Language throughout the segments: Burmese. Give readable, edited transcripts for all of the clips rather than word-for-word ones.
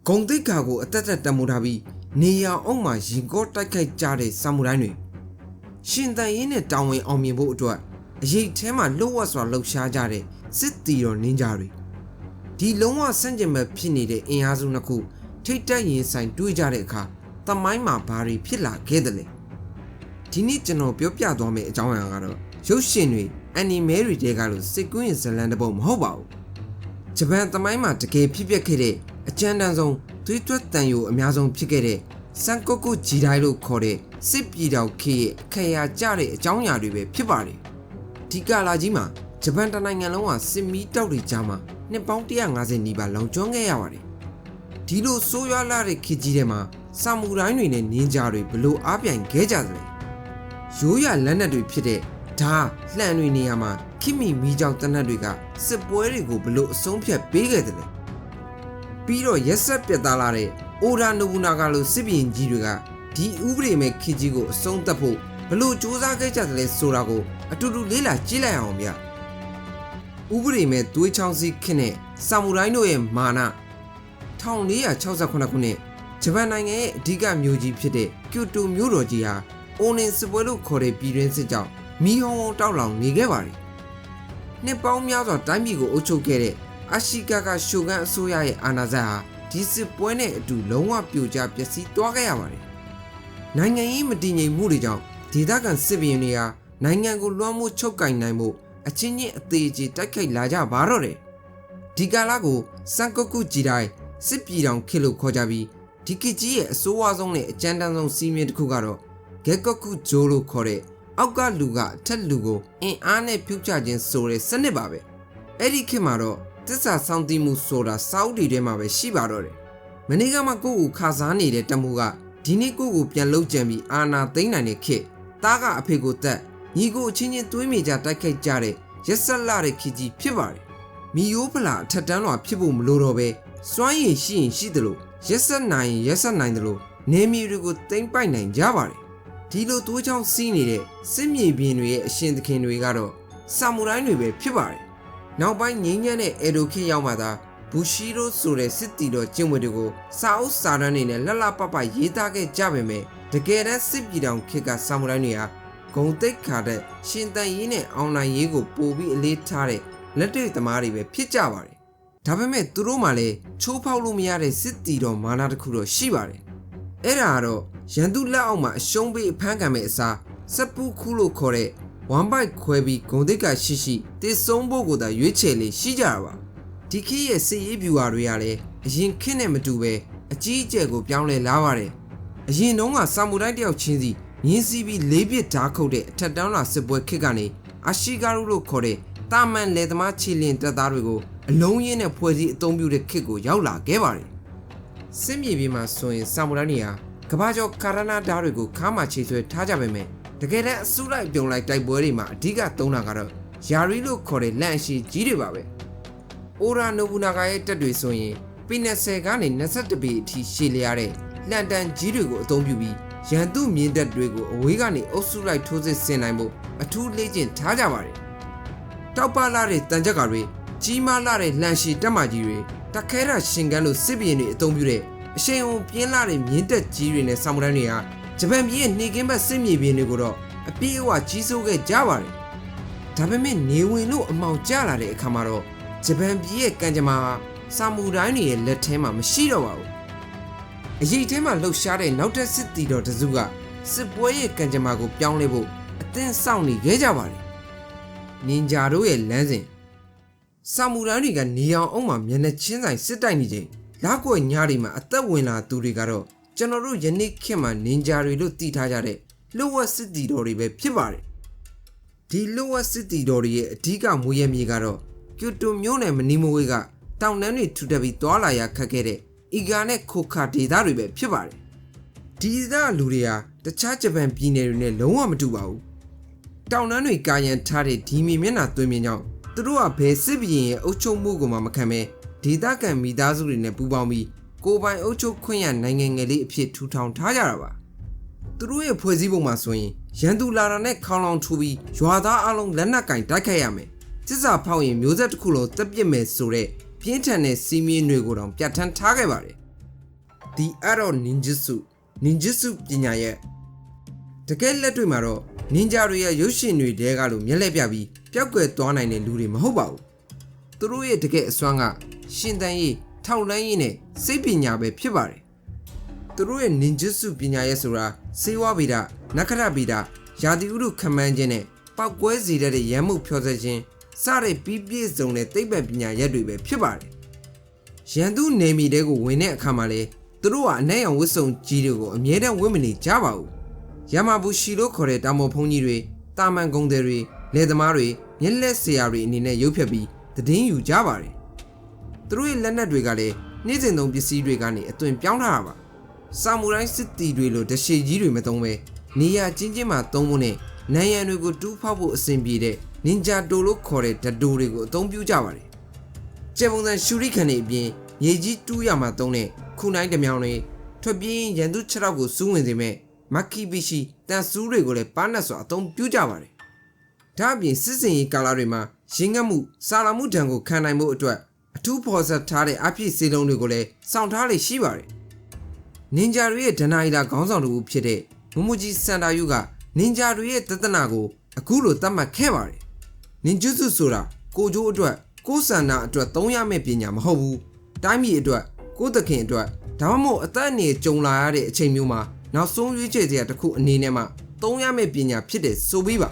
ဂုံတိတ်ခါကိုအသက်သက်တမိုးထားပြီးနေရအောင်မှာရင်ကောတိုက်ခိုက်ကြတဲ့ဆာမူတိုင်းတွေရှင်တန်ရင်းနဲ့တောင်ဝင်အောင်မြင်ဖို့အတွက်အရေးထဲမှာလှုပ်ဝက်စွာလှုပ်ရှားကြတဲ့စစ်တီတော်နင်းကြတွေဒီလုံးဝဆန့်ကျင်ဘက်ဖြစ်နေတဲ့အင်အားစုနှစ်ခုထိတ်တက်ရင်ဆိုင်တွေးကြတဲ့အခါသမိုင်းမှာဘာတွေဖြစ်လာခဲ့တယ်လဲဒီနေ့ကျွန်တော်ပြောပြသွားမယ့်အကြောင်းအရာကတော့ရုပ်ရှင်တွေအနီမဲတွေတဲကလို့စစ်ကွင်းရင်ဇလန်တစ်ပုဒ်မဟုတ်ပါဘူးဂျပန်သမိုင်းမှာတကယ်ဖြစ်ပျက်ခဲ့တဲ့အကြမ်းတမ်းဆုံးသွေးထွက်တန်ယိုအများဆုံးဖြစ်ခဲ့တဲ့စန်ကိုကိုဂျီတိုင်းလို့ခေါ်တဲ့စစ်ပြည်တော်ခေရဲ့အခရာကျတဲ့အကြောင်းအရာတွေပဲဖြစ်ပါတယ်ဒီကာလာကြီးမှာဂျပန်တိုင်းနိုင်ငံလုံးကစစ်မီးတောက်တွေကြားမှာနှစ်ပေါင်း150နီးပါးလောင်ကျွမ်းခဲ့ရပါတယ်ဒီလိုဆိုးရွားလာတဲ့ခေကြီးထဲမှာဆာမူတိုင်းတွေနဲ့နင်းကြတွေဘလို့အားပြိုင်ခဲ့ကြသလဲရိုးရလက်နက်တွေဖြစ်တဲ့ဓာလှန်တွေနေရာမှာခိမီမီကြောင်တနက်တွေကစစ်ပွဲတွေကိုဘလို့အဆုံးဖြတ်ပေးခဲ့တယ်လဲပြီးတော့ရက်ဆက်ပြတ်သားလာတဲ့အိုဒါနိုဘူနာဂါလိုစစ်ဘီရင်ကြီးတွေကဒီဥပဒေမဲ့ခေကြီးကိုအဆုံးသတ်ဖို့ဘလို့စူးစမ်းခဲ့ကြတယ်လဲဆိုတာကိုအတူတူလေ့လာကြည့်လိုက်အောင်ဗျဥပဒေမဲ့သွေးချောင်းစီးခင်းတဲ့ဆာမူတိုင်းတို့ရဲ့မာန1468ခုနှစ်ဂျပန်နိုင်ငံရဲ့အဓိကမြို့ကြီးဖြစ်တဲ့ကျိုတိုမြို့တော်ကြီးဟာအိုနင်စစ်ပွဲလို့ခေါ်တဲ့ပြည်တွင်းစစ်ကြောင့်မီးဟုံးဟုံးတောက်လောင်နေခဲ့ပါတယ်နှစ်ပေါင်းများစွာတိုင်းပြည်ကိုအုပ်ချုပ်ခဲ့တဲ့အရှိကာကရှိုကန်အစိုးရရဲ့အာဏာစက်ဟာဒီစစ်ပွဲနဲ့အတူလုံးဝပြိုကျပျက်စီးသွားခဲ့ရပါတယ်နိုင်ငံရေးမတည်ငြိမ်မှုတွေကြောင့်ဒေသခံစစ်ဘီရင်တွေဟာနိုင်ငံကိုလွှမ်းမိုးချုပ်ကိုင်နိုင်မှုအချင်းချင်းအသေးအကျေတိုက်ခိုက်လာကြပါတော့တယ်ဒီကာလကိုစန်ကိုကူဂျီတိုင်းစစ်ပြည်တော်ခေလို့ခေါ်ကြပြီးဒီခေကြီးရဲ့အဆိုးဝါးဆုံးနဲ့အကြမ်းတမ်းဆုံးစီးမြင်တစ်ခုကတော့ဂက်ကော့ကူဂျိုလို့ခေါ်တဲ့အောက်ကလူကအထက်လူကိုအင်အားနဲ့ပြုတ်ချခြင်းဆိုတဲ့စနစ်ပါပဲအဲ့ဒီခေတ်မှာတော့တစ္ဆာစောင့်တည်မှုဆိုတာစာအုပ်တွေထဲမှာပဲရှိပါတော့တယ်မနေ့ကမှကိုယ့်ကိုခါစားနေတဲ့တမှုကဒီနေ့ကိုယ့်ကိုပြန်လှုပ်ကြံပြီးအာနာသိမ့်နိုင်တဲ့ခေတ်သားကအဖေကိုတက်ညီကိုအချင်းချင်းသွေးမြေကြတိုက်ခိုက်ကြတဲ့ရက်ဆက်လာတဲ့ခေတ်ကြီးဖြစ်ပါတယ်မီယိုးဖလာအထက်တန်းလွာဖြစ်ဖို့မလိုတော့ပဲစွမ်းရည်ရှိရင်ရှိသလိုရက်ဆက်နိုင်ရင်ရက်ဆက်နိုင်သလိုနေမီတွေကိုသိမ့်ပိုက်နိုင်ကြပါတယ်ဒီလိုသွေးချောင်းစီးနေတဲ့စစ်မြေပြင်တွေရဲ့အရှင်သခင်တွေကတော့ဆာမူတိုင်းတွေပဲဖြစ်ပါတယ်နောက်ပိုင်းငိမ့်ညံ့တဲ့အေဒိုခေရောက်မှသာဘူရှီရိုဆိုတဲ့စစ်တီတော်ကျင့်ဝတ်တွေကိုစာအုပ်စာတမ်းတွေနဲ့လှလှပပရေးသားခဲ့ကြပေမဲ့တကယ်တမ်းစစ်ပြည်တော်ခေတ်ကဆာမူတိုင်းတွေဟာဂုံတိတ်ခါတဲ့ရှင်တန်ရေးနဲ့အောင်နိုင်ရေးကိုပို့ပြီးအလေးထားတဲ့လက်တွေ့သမားတွေပဲဖြစ်ကြပါတယ်ဒါပေမဲ့သူတို့မှလည်းချိုးဖောက်လို့မရတဲ့စစ်တီတော်မာနတစ်ခုတော့ရှိပါတယ်အဲ့ဒါကတော့ရန်သူလက်အောက်မှာအရှုံးပေးအဖမ်းခံမဲ့အစားစက်ပူခုလို့ခေါ်တဲ့ဝမ်ဘိုက်ခွဲပြီးဂုံတိတ်ကရှိတည်ဆုံးဖို့ကိုသာရွေးချယ်လေးရှိကြတာပါဒီခေတ်ရဲ့စစ်ရေးဗျူဟာတွေကလည်းအရင်ခေတ်နဲ့မတူပဲအကြီးအကျယ်ကိုပြောင်းလဲလာပါတယ်အရင်တုန်းကဆာမူတိုင်းတယောက်ချင်းစီမြင်းစီးပြီးလေးပစ်ဓာတ်ခုတ်တဲ့အထက်တန်းလာစစ်ပွဲခေတ်ကနေအရှိကာရုလို့ခေါ်တဲ့တာမန်လေသမားခြေလင်တပ်သားတွေကိုအလုံးရင်းနဲ့ဖွဲ့စည်းအသုံးပြုတဲ့ခေတ်ကိုရောက်လာခဲ့ပါတယ်စစ်မြေပြင်မှာဆိုရင်ဆာမူတိုင်းတွေဟာကဘာကျော်ကာရနာဓာတ်တွေကိုခါမှခြေဆွဲထားကြပေမဲ့တကယ်တမ်းအစုလိုက်ပြုံလိုက်တိုက်ပွဲတွေမှာအဓိကသုံးတာကတော့ယာရီလို့ခေါ်တဲ့လန့်အရှိကြီးတွေပါပဲအိုရာနိုဘူနာဂါရဲ့တပ်တွေဆိုရင်ပီ20ကနေ21ပေအထိရှည်လျားတဲ့လန်တန်ကြီးတွေကိုအသုံးပြုပြီးရန်သူမြင်းတပ်တွေကိုအဝေးကနေအုပ်စုလိုက်ထိုးစစ်ဆင်နိုင်ဖို့အထူးလေ့ကျင့်ထားကြပါတယ်တောက်ပလာတဲ့တန်ကြက်ကတွေကြီးမားလာတဲ့လှန်ရှည်တပ်မကြီးတွေတခဲရရှင်ကန်းလို့စစ်ဘီရင်တွေအသုံးပြုတဲ့အရှိန်အုံပြင်းလာတဲ့မြင်းတပ်ကြီးတွေနဲ့ဆာမူတိုင်းတွေကဂျပန်ပြည်ရဲ့နှီးကင်းဘက်စစ်မြေပြင်တွေကိုတော့အပြည့်အဝကြီးစိုးခဲ့ကြပါတယ်ဒါပေမဲ့နေဝင်လို့အမောင်ကျလာတဲ့အခါမှာတော့ဂျပန်ပြည်ရဲ့ကံကြမ္မာဆာမူတိုင်းတွေရဲ့လက်ထဲမှာမရှိတော့ပါဘူးအရေးထဲမှာလှုပ်ရှားတဲ့နောက်ထပ်စစ်တီတော်တစုကစစ်ပွဲရဲ့ကံကြမ္မာကိုပြောင်းလဲဖို့အသင်းစောင့်နေခဲ့ကြပါတယ်နင်ဂျာတို့ရဲ့လမ်းစဉ်ဆာမူတိုင်းတွေကနေအောင်အောင်မှာမျက်နှာချင်းဆိုင်စစ်တိုက်နေချိန်လက်ကွယ်ညတွေမှာအသက်ဝင်လာသူတွေကတော့ကျွန်တော်တို့ယနေ့ခေတ်မှာနင်ဂျာတွေလို့သိထားကြတဲ့လှုပ်ဝက်စစ်တီတော်တွေပဲဖြစ်ပါတယ်ဒီလှုပ်ဝက်စစ်တီတော်တွေရဲ့အဓိကမွေးရမြေကတော့ကျိုတိုမြို့နယ်မနီမဝေးကတောင်တန်းတွေထူထပ်ပြီးတွာလာရခက်ခဲ့တဲ့အီဂါနဲ့ခိုခါဒေသတွေပဲဖြစ်ပါတယ်ဒီဒေသလူတွေဟာတခြားဂျပန်ပြည်နယ်တွေနဲ့လုံးဝမတူပါဘူးတောင်တန်းတွေကာရန်ထားတဲ့ဒီမြေမျက်နှာသွင်းမြင်ကြောင့်သူတို့ကဘယ်စစ်ဘီရင်ရဲ့အုပ်ချုပ်မှုကိုမှမခံဘဲဒေသခံမိသားစုတွေနဲ့ပူးပေါင်းပြီးကိုယ်ပိုင်အုပ်ချုပ်ခွင့်ရနိုင်ငံငယ်လေးအဖြစ်ထူထောင်ထားကြတာပါသူတို့ရဲ့ဖွဲ့စည်းပုံမှာဆိုရင်ရန်သူလာတာနဲ့ခေါင်းလောင်ထိုးပြီးရွာသားအလုံးလက်နက်ကင်တိုက်ခိုက်ရမယ်စစ်စာဖောက်ရင်မျိုးဆက်တစ်ခုလုံးတက်ပစ်မယ်ဆိုတဲ့ပြင်းထန်တဲ့စီးမင်းတွေကိုတောင်ပြတ်ထန်းထားခဲ့ပါတယ် The Art of Ninjutsu ပညာရဲ့တကယ်လက်တွေ့မှာတော့နင်ဂျာတွေရဲ့ရုပ်ရှင်တွေတဲကလို့မျက်လှည့်ပြပြီးပျောက်ကွယ်သွားနိုင်တဲ့လူတွေမဟုတ်ပါဘူးသူတို့ရဲ့တကယ်အစွမ်းကရှင်သန်ရေးထောက်လှမ်းရေးနဲ့စိတ်ပညာပဲဖြစ်ပါတယ်သူတို့ရဲ့ ninjutsu ပညာရဲ့ဆိုတာစေဝါဗေဒနက္ခရဗေဒယာတိဥတုခမန်းခြင်းနဲ့ပောက်ကွဲစေတဲ့ရမ်းမှုဖြောစခြင်းစတဲ့ပြီးပြည့်စုံတဲ့သိပ္ပံပညာရက်တွေပဲဖြစ်ပါတယ်ရန်သူနေမီတဲကိုဝင်တဲ့အခါမှာလဲသူတို့ကအနက်ရောင်ဝတ်စုံကြီးတွေကိုအမြဲတမ်းဝတ်မနေကြပါဘူးရမာဘူရှီလို့ခေါ်တဲ့တာမော်ဖုံးကြီးတွေတာမန်ကုန်းတွေလယ်သမားတွေမျက်လက်ဆရာတွေအနေနဲ့ရုပ်ဖြတ်ပြီးသတင်းယူကြပါတယ်သူတို့ရဲ့လက်နက်တွေကလည်းနေ့စဉ်သုံးပစ္စည်းတွေကနေအသွင်ပြောင်းထားတာပါဆာမူရိုင်းစစ်တီတွေလိုတရှည်ကြီးတွေမသုံးပဲနေရာချင်းချင်းမှာသုံးဖို့နဲ့နိုင်ရန်တွေကိုတူးဖောက်ဖို့အဆင်ပြေတဲ့နင်ဂျာတိုလို့ခေါ်တဲ့ဓာတ်တိုတွေကိုအသုံးပြုကြပါတယ်ကျယ်ပုံစံရှူရိခံတွေအပြင်ရေကြီးတူးရမှာသုံးတဲ့ခုနိုင်တစ်မြောင်တွေထွက်ပြေးရန်သူ6ယောက်ကိုစူးဝင်စေမဲ့မက်ကီဘီရှီတန်ဆူးတွေကိုလည်းပါနတ်စွာအသုံးပြုကြပါတယ်ဒါအပြင်စစ်စင်ရေးကာလတွေမှာရင်ငတ်မှုစာလာမှုဒဏ်ကိုခံနိုင်မှုအတွက်အထူးဖော်ဆက်ထားတဲ့အပြည့်စေလုံးတွေကိုလည်းစောင့်ထားလေရှိပါတယ်နင်ဂျာတွေရဲ့ဒနာရီလာခေါင်းဆောင်တူဖြစ်တဲ့မမူဂျီစန်တာယူကနင်ဂျာတွေရဲ့တသနာကိုအခုလိုသတ်မှတ်ခဲ့ပါတယ်နင်ဂျူစုဆိုတာကိုကျိုးအတွက်ကိုဆန္ဒအတွက်သုံးရမယ့်ပညာမဟုတ်ဘူးတိုင်းပြည်အတွက်ကိုသခင်အတွက်ဒါမှမဟုတ်အသက်အန္တရာယ်ကြုံလာရတဲ့အချိန်မျိုးမှာနောက်ဆုံးရွေးချယ်စရာတစ်ခုအနေနဲ့မှသုံးရမယ့်ပညာဖြစ်တဲ့ဆိုပြီးပါ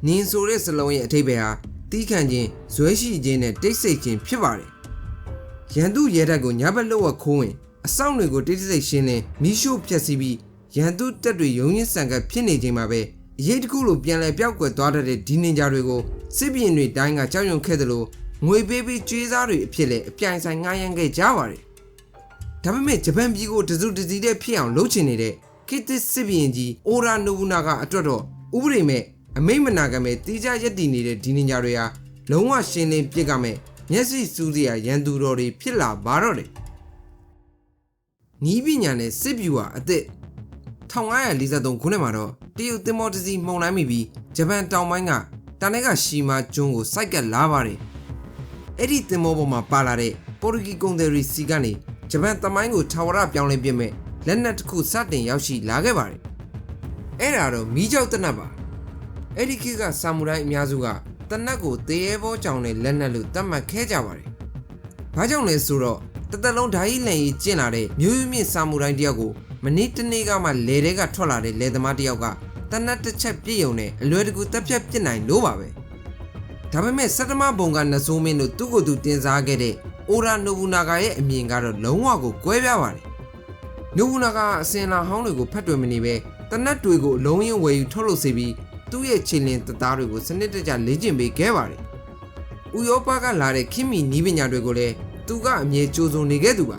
နင်ဆိုတဲ့စလုံးရဲ့အထိပ္ပယ်ဟာတီးခန့်ခြင်းဇွဲရှိခြင်းနဲ့တိတ်ဆိတ်ခြင်းဖြစ်ပါတယ်ရန်သူရဲတပ်ကိုညဘက်လောက်ခိုးဝင်အဆောင်တွေကိုတိတ်ဆိတ်ရှင်းလင်းမီးရှို့ဖျက်ဆီးပြီးရန်သူတပ်တွေရုံရင်းဆန်ကပ်ဖြစ်နေချိန်မှာပဲအရေးတစ်ခုလိုပြန်လည်ပြောက်ကွယ်သွားတဲ့ဒီနင်ဂျာတွေကိုစစ်ဘီရင်တွေတိုင်းကကြောက်ရွံ့ခဲ့သလိုငွေပေးပြီးကျွေးစားတွေအဖြစ်လည်းအပြိုင်ဆိုင်ငှားရမ်းခဲ့ကြပါတယ်ဒါပေမဲ့ဂျပန်ပြည်ကိုတစုတစည်းတည်းဖြစ်အောင်လုပ်ချင်နေတဲ့ခေတ်သစ်စစ်ဘီရင်ကြီးအိုရာနိုဘူနာကအတွက်တော့ဥပဒေမဲ့အမိတ်မနာခံမဲ့တီးခြားရက်တည်နေတဲ့ဒီနင်ဂျာတွေဟာလုံးဝရှင်းလင်းပြစ်ကမဲ့မျက်စိစူးစရာရန်သူတော်တွေဖြစ်လာပါတော့တယ်နီးပညာနဲ့စစ်ဗျူဟာအသစ်1543ခုနှစ်မှာတော့တရုတ်သင်္ဘောတစ်စီးမှုန်တိုင်းမိပြီးဂျပန်တောင်ပိုင်းကတာနက်ကရှီမာကျွန်းကိုစိုက်ကပ်လာပါတယ်အဲ့ဒီသင်္ဘောပေါ်မှာပါလာတဲ့ပေါ်တူဂီကုန်သည်တွေစီကနေဂျပန်သမိုင်းကိုထာဝရပြောင်းလဲပြမဲ့လက်နက်တစ်ခုစတင်ရောက်ရှိလာခဲ့ပါတယ်အဲ့ဒါတော့မီးကြောက်တနတ်ပါအဲ့ဒီခေတ်ကဆာမူရိုင်းအများစုကတနတ်ကိုသေရဲဘောကြောင်နဲ့လက်နက်လို့သတ်မှတ်ခဲ့ကြပါတယ်ဘာကြောင့်လဲဆိုတော့တသက်လုံးဓာကြီးလန်ကြီးကျင့်လာတဲ့မျိုးရိုးမြင့်ဆာမူရိုင်းတယောက်ကိုမနေ့တနေ့ကမှလေတဲကထွက်လာတဲ့လေသမားတယောက်ကတနတ်တစ်ချက်ပြည့်ုံနဲ့အလွယ်တကူတက်ဖြတ်ပြစ်နိုင်လို့ပါပဲဒါပေမဲ့စတ္တမဘုံကနဆိုးမင်းတို့သူ့ကိုယ်သူတင်စားခဲ့တဲ့အိုရာနိုဘူနာဂါရဲ့အမြင်ကတော့လုံးဝကိုကွဲပြားပါတယ်နိုဘူနာဂါအစင်လာဟောင်းတွေကိုဖတ်တွင်မနေပဲတနတ်တွေကိုအလုံးရင်းဝယ်ယူထုတ်လုပ်စေပြီးသူ့ရဲ့ခြေလင်းတသားတွေကိုစနစ်တကျလေ့ကျင့်ပေးခဲ့ပါတယ်ဥရောပကလာတဲ့ခင်မီနီးပညာတွေကိုလည်းသူကအမြဲကြိုးစုံနေခဲ့သူပါ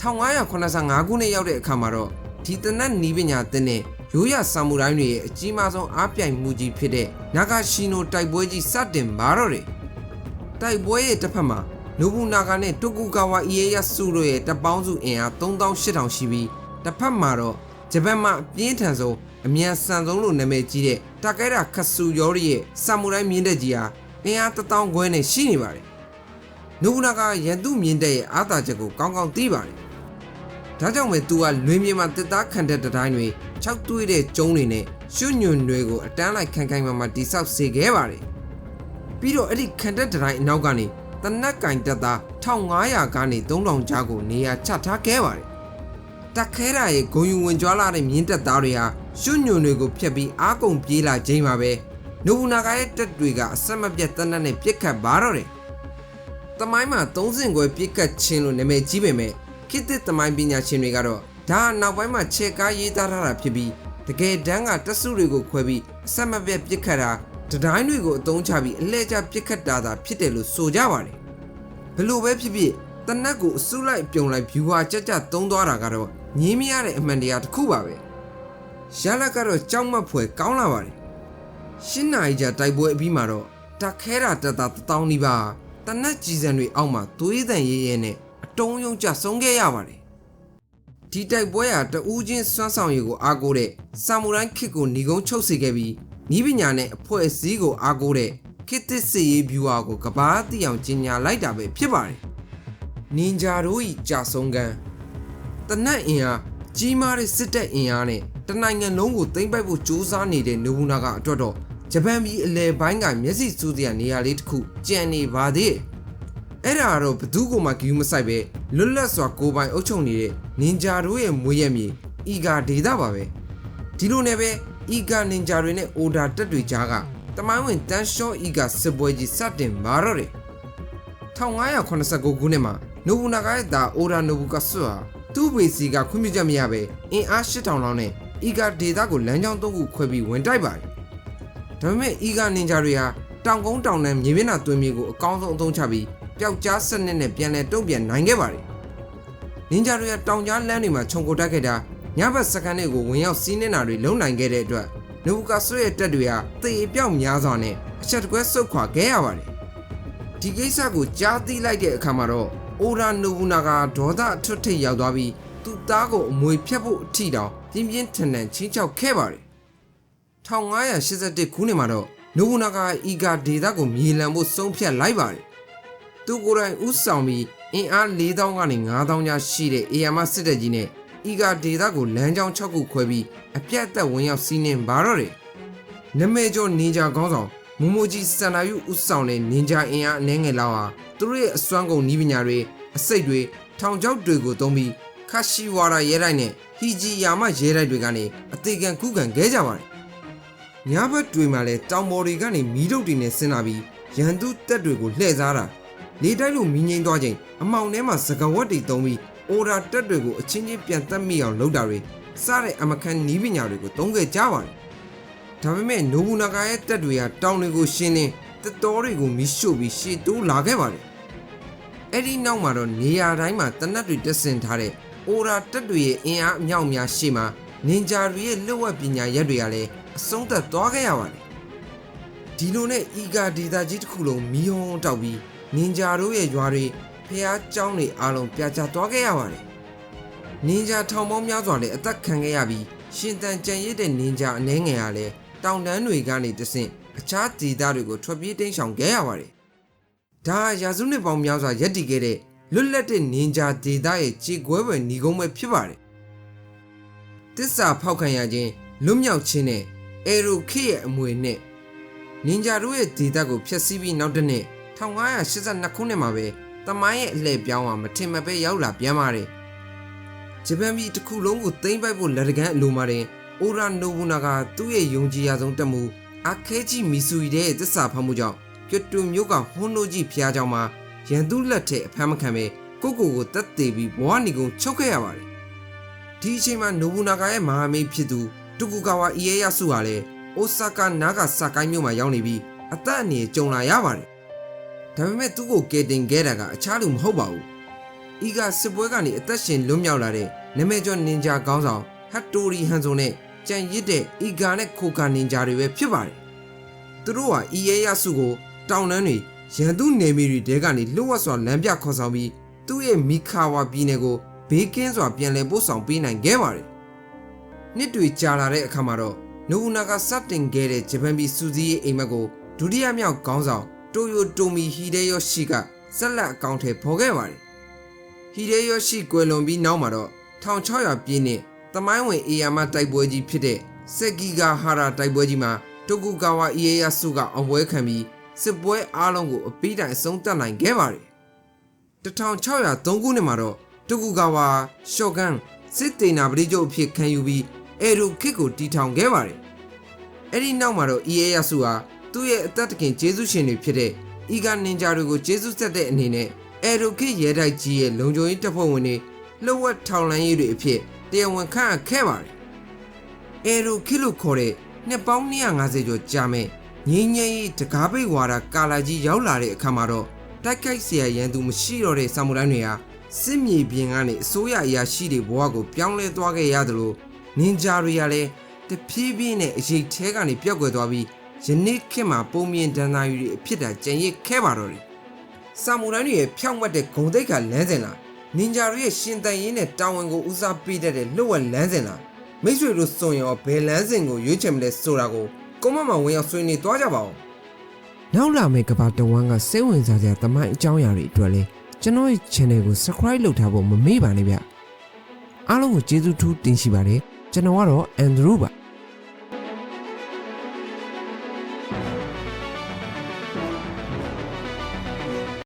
1585ခုနှစ်ရောက်တဲ့အခါမှာတော့ဒီတနတ်နီးပညာသစ်နဲ့ရိုးရဆာမူရိုင်းတွေရဲ့အကြီးမားဆုံးအားပြိုင်မှုကြီးဖြစ်တဲ့နာဂါရှီနိုတိုက်ပွဲကြီးစတင်ပါတော့တယ်တိုက်ပွဲရဲ့တစ်ဖက်မှာနိုဘူနာဂါနဲ့တိုကူကာဝါအီယေယာစုတို့ရဲ့တပ်ပေါင်းစုအင်အား 3800 ရှိပြီးတစ်ဖက်မှာတော့ဂျပန်မှာအပြင်းထန်ဆုံးအမြန်ဆန်ဆုံးလို့နာမည်ကြီးတဲ့တာကဲရာခဆူယောရီရဲ့ဆာမူရိုင်းမြင်းတပ်ကြီးဟာအင်အား1000ခွဲနဲ့ရှိနေပါတယ်နိုဘူနာဂါရန်သူမြင်းတပ်ရဲ့အားသာချက်ကိုကောင်းကောင်းသိပါတယ်ဒါကြောင့်ပဲသူကလွင်မြေမှာတစ်သားခံတဲ့တိုင်းတွေ၆တွေးတဲ့ကျုံးတွေနဲ့ရွှွညွန်တွေကိုအတန်းလိုက်ခိုင်ခိုင်မာမာတိဆောက်စေခဲ့ပါတယ်ပြီးတော့အဲ့ဒီခံတဲ့တိုင်းအနောက်ကနေတနက်ကင်တပ်သား1500ကနေ3000ကြားကိုနေရာချထားခဲ့ပါတယ်တက်ခဲရာရဲ့ဂုံယူဝင်ကြွားလာတဲ့မြင်းတပ်သားတွေဟာရွှွညွန်တွေကိုဖျက်ပြီးအားကုန်ပြေးလာချိန်မှာပဲနိုဘူနာဂါရဲ့တပ်တွေကအဆက်မပြတ်တနက်နဲ့ပြစ်ခတ်ပါတော့တယ်တမိုင်းမှာ3စင်ခွဲပြစ်ခတ်ခြင်းလို့နာမည်ကြီးပေမဲ့ခေတ်သစ်သမိုင်းပညာရှင်တွေကတော့ဒါနောက်ပိုင်းမှာခြေကားရေးသားထားတာဖြစ်ပြီးတကယ်တမ်းကတက်စုတွေကိုခွဲပြီးအဆက်မပြတ်ပြစ်ခတ်တာတတိုင်းတွေကိုအသုံးချပြီးအလှည့်ကျပြစ်ခတ်တာသာဖြစ်တယ်လို့ဆိုကြပါတယ်ဘလို့ပဲဖြစ်ဖြစ်တနက်ကိုအစုလိုက်ပြုံလိုက်ဖြူဟာကြကြသုံးသွားတာကတော့ငြင်းမရတဲ့အမှန်တရားတစ်ခုပါပဲရလကတော့ကြောက်မက်ဖွယ်ကောင်းလာပါတယ်ရှင်းနာရီကြာတိုက်ပွဲအပြီးမှာတော့တက်ခဲတာတက်တာ1000နီးပါးတနက်ကြီးစံတွေအောက်မှာသွေးတန်ရဲရဲနဲ့အတုံးယုံကြဆုံးခဲ့ရပါတယ်ဒီတိုက်ပွဲဟာတဦးချင်းစွမ်းဆောင်ရည်ကိုအားကိုးတဲ့ဆာမူရိုင်းခေတ်ကိုညီကုန်းချုပ်စေခဲ့ပြီးနီးပညာနဲ့အဖွဲ့အစည်းကိုအားကိုးတဲ့ခေတ်သစ်စစ်ရေးဗျူဟာကိုကဘာသိအောင်ကြီးညာလိုက်တာပဲဖြစ်ပါတယ်နင်ဂျာတို့ဤကြာဆုံးကံ တနတ်အင်အားကြီးမားတဲ့စစ်တပ်အင်အားနဲ့တနိုင်ငံလုံးကိုသိမ်းပိုက်ဖို့ကြိုးစားနေတဲ့နိုဘူနာဂါအတွက်တော့ဂျပန်ပြည်အလဲပိုင်းကမျက်စိစူးစရာနေရာလေးတစ်ခုကြံနေပါသေးတယ်။အဲ့ဒါတော့ဘသူကမှဂယူးမဆိုင်ပဲလွတ်လပ်စွာကိုယ်ပိုင်အုပ်ချုပ်နေတဲ့နင်ဂျာတို့ရဲ့မွေးရမြေအီဂါဒေသပါပဲ။ဒီလိုနဲ့ပဲအီဂါနင်ဂျာတွေနဲ့အိုဒါတက်တွေကြားကတမိုင်းဝင်တန်ရှော့အီဂါစစ်ပွဲကြီးစတင်ပါတော့တယ်။1589ခုနှစ်မှာနိုဘူနာဂါရဲ့သားအိုဒါနိုဘူကာဆွာသူ့ဘေစီကခွင့်ပြုချက်မရပဲအင်အား8000လောက်နဲ့အီဂါဒေသကိုလမ်းကြောင်းသုံးခုခွဲပြီးဝင်တိုက်ပါတယ်။ဒါပေမဲ့အီဂါနင်ဂျာတွေဟာတောင်ကုန်းတောင်တန်းမြေမျက်နှာသွင်းမြေကိုအကောင်းဆုံးအသုံးချပြီးပျောက်ကြားစနစ်နဲ့ပြန်လည်တုံ့ပြန်နိုင်ခဲ့ပါတယ်။နင်ဂျာတွေကတောင်ကြားလမ်းတွေမှာခြုံကိုတိုက်ခဲ့တာညဘက်စကန်တွေကိုဝင်ရောက်စီးနှင်းတာတွေလုံနိုင်ခဲ့တဲ့အတွက်နိုဘူကာဆွရဲ့တပ်တွေဟာသေအပြောက်များစွာနဲ့အချက်တကွဲဆုတ်ခွာခဲ့ရပါတယ်။ဒီကိစ္စကိုကြားသိလိုက်တဲ့အခါမှာတော့အိုဒါနိုဘူနာဂါဒေါသအထွတ်ထိပ်ရောက်သွားပြီးသူ့သားကိုအမွေဖြတ်ဖို့အထီတောင်ပြင်းပြင်းထန်ထန်ချင်းချောက်ခဲ့ပါတယ်။1581ခုနှစ်မှာတော့နိုဘူနာဂါအီဂါဒေသကိုမြေလှန်ဖို့ဆုံးဖြတ်လိုက်ပါတယ်။သူကိုယ်တိုင်ဦးဆောင်ပြီးအင်အား4000ကနေ5000ကျားရှိတဲ့အေယာမစစ်တပ်ကြီးနဲ့အီဂါဒေသကိုလမ်းကြောင်း6ခုခွဲပြီးအပြတ်အသတ်ဝင်ရောက်စီးနှင်ပါတော့တယ်။နမဲကျော်နင်ဂျာခေါင်းဆောင်မူမိုဂျီစန္ဒာယုဦးဆောင်တဲ့နင်ဂျာအင်အားအနှဲငယ်လောက်ဟာသူတို့ရဲ့အစွမ်းကုန်နည်းပညာတွေအစိတ်တွေထောင်ချောက်တွေကိုသုံးပြီးခါရှိဝါရာရဲတိုက်နဲ့ဟီဂျီယာမရဲတိုက်တွေကနေအသေးခံခုခံခဲ့ကြပါတယ်။ညဘက်တွေမှာလည်းတောင်ပေါ်တွေကနေမီးတုပ်တွေနဲ့ဆင်းလာပြီးရန်သူတပ်တွေကိုလှည့်စားတာလေတိုက်လိုမီးငိမ့်သွားချိန်အမောင်ထဲမှာစကဝတ်တွေသုံးပြီးအိုဒါတပ်တွေကိုအချင်းချင်းပြန်တက်မိအောင်လုပ်တာတွေစတဲ့အမခန်နီးပညာတွေကိုသုံးခဲ့ကြပါတယ်။ဒါပေမဲ့နိုဘူနာဂါရဲ့တပ်တွေကတောင်တွေကိုရှင်းနေတတော်တွေကိုမီးရှို့ပြီးရှေ့တိုးလာခဲ့ပါတယ်။အဲ့ဒီနောက်မှာတော့နေရာတိုင်းမှာတနတ်တွေတက်ဆင်ထားတဲ့အိုဒါတပ်တွေရဲ့အင်အားအမြောက်များရှေ့မှာနင်ဂျာတွေရဲ့လွတ်ဝက်ပညာရက်တွေကလည်းအဆုံးသတ်သွားခဲ့ရပါတယ်။ဒီလိုနဲ့အီဂါဒေသကြီးတစ်ခုလုံးမီးဟုံးတောက်ပြီးနင်ဂျာတို့ရဲ့ရွာတွေဖျားကျောင်းတွေအားလုံးပြာကျသွားခဲ့ရပါတယ်။နင်ဂျာထောင်ပေါင်းများစွာလည်းအသက်ခံခဲ့ရပြီးရှင်တန်ကြံရစ်တဲ့နင်ဂျာအနှဲငယ်ကလည်းတောင်တန်းတွေကနေတဆင့်အခြားဒေသတွေကိုထွက်ပြေးတိမ်းရှောင်ခဲ့ရပါတယ်။ဒါရာစုနှစ်ပေါင်းများစွာရပ်တည်ခဲ့တဲ့လွတ်လပ်တဲ့နင်ဂျာဒေသရဲ့ကြေကွဲပွဲညီကုန်းပဲဖြစ်ပါတယ်။တစ္ဆာဖောက်ခံရခြင်းလွတ်မြောက်ခြင်းနဲ့အေရိုခေရဲ့အမွေနဲ့နင်ဂျာတို့ရဲ့ဒေသကိုဖျက်ဆီးပြီးနောက်တစ်နှစ်1582ခုနှစ်မှာပဲတမိုင်းရဲ့အလှည့်ပြောင်းဟာမထင်မှတ်ပဲရောက်လာပြန်ပါတယ်။ဂျပန်ပြည်တစ်ခုလုံးကိုသိမ်းပိုက်ဖို့လက်တကမ်းအလိုမှာတင်အိုဒါနိုဘူနာဂါသူ့ရဲ့ယုံကြည်ရဆုံးတပ်မှုအာခဲဂျီမီဆူရီရဲ့တစ္ဆာဖောက်မှုကြောင့်ကျိုတိုမြို့ကဟွန်နိုဂျီဖျားကြောင်မှာရန်သူလက်ထက်အဖမ်းမခံပဲကိုတက်သေးပြီးဘဝနေကုန်ချုပ်ခဲ့ရပါတယ်။ဒီအချိန်မှာနိုဘူနာဂါရဲ့မဟာမိတ်ဖြစ်သူတူကူကာဝါအီယေယာစုဟာလည်းအိုဆာကာနာဂါဆာကိုင်းမြို့မှာရောက်နေပြီးအသက်အန္တရာယ်ကြုံလာရပါတယ်။ဒါပေမဲ့သူ့ကိုကယ်တင်ခဲ့တာကအခြားလူမဟုတ်ပါဘူး။အီဂါစစ်ပွဲကနေအသက်ရှင်လွတ်မြောက်လာတဲ့နမဲကျော်နင်ဂျာခေါင်းဆောင်ဟတ်တိုရီဟန်ဆိုနဲ့ကြံရစ်တဲ့အီဂါနဲ့ခိုကာနင်ဂျာတွေပဲဖြစ်ပါတယ်။သူတို့ဟာအီယေယာစုကိုတောင်တန်းတွေရန်သူနယ်မြေတွေတဲကနေလွတ်ဝတ်စွာလမ်းပြခေါ်ဆောင်ပြီးသူ့ရဲ့မီခါဝါပြည်နယ်ကိုဘေးကင်းစွာပြန်လည်ပို့ဆောင်ပေးနိုင်ခဲ့ပါတယ်။နှစ်တွေကြာလာတဲ့အခါမှာတော့နိုဘူနာဂါစတင်ခဲ့တဲ့ဂျပန်ပြည်စူစီရဲ့အိမ်မက်ကိုဒုတိယမြောက်ခေါင်းဆောင်တိုယိုတိုမီဟီဒေယောရှိကဆက်လက်အကောင့်ထဲပေါ်ခဲ့ပါတယ်။ဟီဒေယောရှိကွယ်လွန်ပြီးနောက်မှာတော့1600ပြည့်နှစ်သမိုင်းဝင်အေယာမတိုက်ပွဲကြီးဖြစ်တဲ့စက်ကီဂါဟာရာတိုက်ပွဲကြီးမှာတိုကူကာဝါအီယေယာစုကအောင်ပွဲခံပြီးစစ်ပွဲအားလုံးကိုအပြီးတိုင်အဆုံးသတ်နိုင်ခဲ့ပါတယ်။1603ခုနှစ်မှာတော့တိုကူကာဝါရှော့ကန်စစ်တေနာပရိချုပ်အဖြစ်ခံယူပြီးအေရိုခစ်ကိုတီထောင်ခဲ့ပါတယ်။အဲ့ဒီနောက်မှာတော့အီယေယာစုဟာသူ့ရဲ့အသက်တခင်ဂျေဇုရှင်တွေဖြစ်တဲ့အီဂါနင်ဂျာတွေကိုဂျေဇုဆက်တဲ့အနေနဲ့အေရိုခစ်ရဲတိုက်ကြီးရဲ့လုံခြုံရေးတပ်ဖွဲ့ဝင်တွေလှုပ်ဝက်ထောင်လှမ်းရေးတွေအဖြစ်တရားဝင်ခန့်အပ်ခဲ့ပါတယ်။အေရိုခစ်လို့ခေါ်တဲ့နှစ်ပေါင်း250ကျော်ကြာမဲ့ငင်းငယ်ရေးတကားပိတ်ဝါဒကာလာကြီးရောက်လာတဲ့အခါမှာတော့တိုက်ခိုက်เสียရန်သူမရှိတော့တဲ့ဆာမူရိုင်းတွေဟာစစ်မြေပြင်ကနေအစိုးရအရာရှိတွေဘဝကိုပြောင်းလဲသွားခဲ့ရသလိုနင်ဂျာတွေကလည်းတဖြည်းဖြည်းနဲ့အရေးထဲကနေပြောက်ကွယ်သွားပြီးယနေ့ခေတ်မှာပုံမြင်ဒဏ္ဍာရီတွေအဖြစ်တာကြံရစ်ခဲ့ပါတော့တယ်။ဆာမူရိုင်းတွေရဲ့ဖြောင့်မတ်တဲ့ဂုံတိတ်ခါလမ်းစဉ်လားနင်ဂျာတွေရဲ့ရှင်တန်ရင်းနဲ့တာဝန်ကိုဦးစားပေးတဲ့လှုပ်ဝက်လမ်းစဉ်လားမိတ်ဆွေတို့စွန်ရောဘယ်လမ်းစဉ်ကိုရွေးချယ်မလဲဆိုတာကိုကွန်မန့်မှာဝင်ရောက်ဆွေးနွေးသွားကြပါဦး။နောက်လာမယ့်ကဘာတဝမ်းကစိတ်ဝင်စားစရာသမိုင်းအကြောင်းအရာတွေအတွက်လည်းကျွန်တော်ရဲ့ channel ကို subscribe လုပ်ထားဖို့မမေ့ပါနဲ့ဗျ။ အားလုံးကိုကျေးဇူးထူးတင်ရှိပါတယ်ကျွန်တော်ကတော့ Andrew ပါ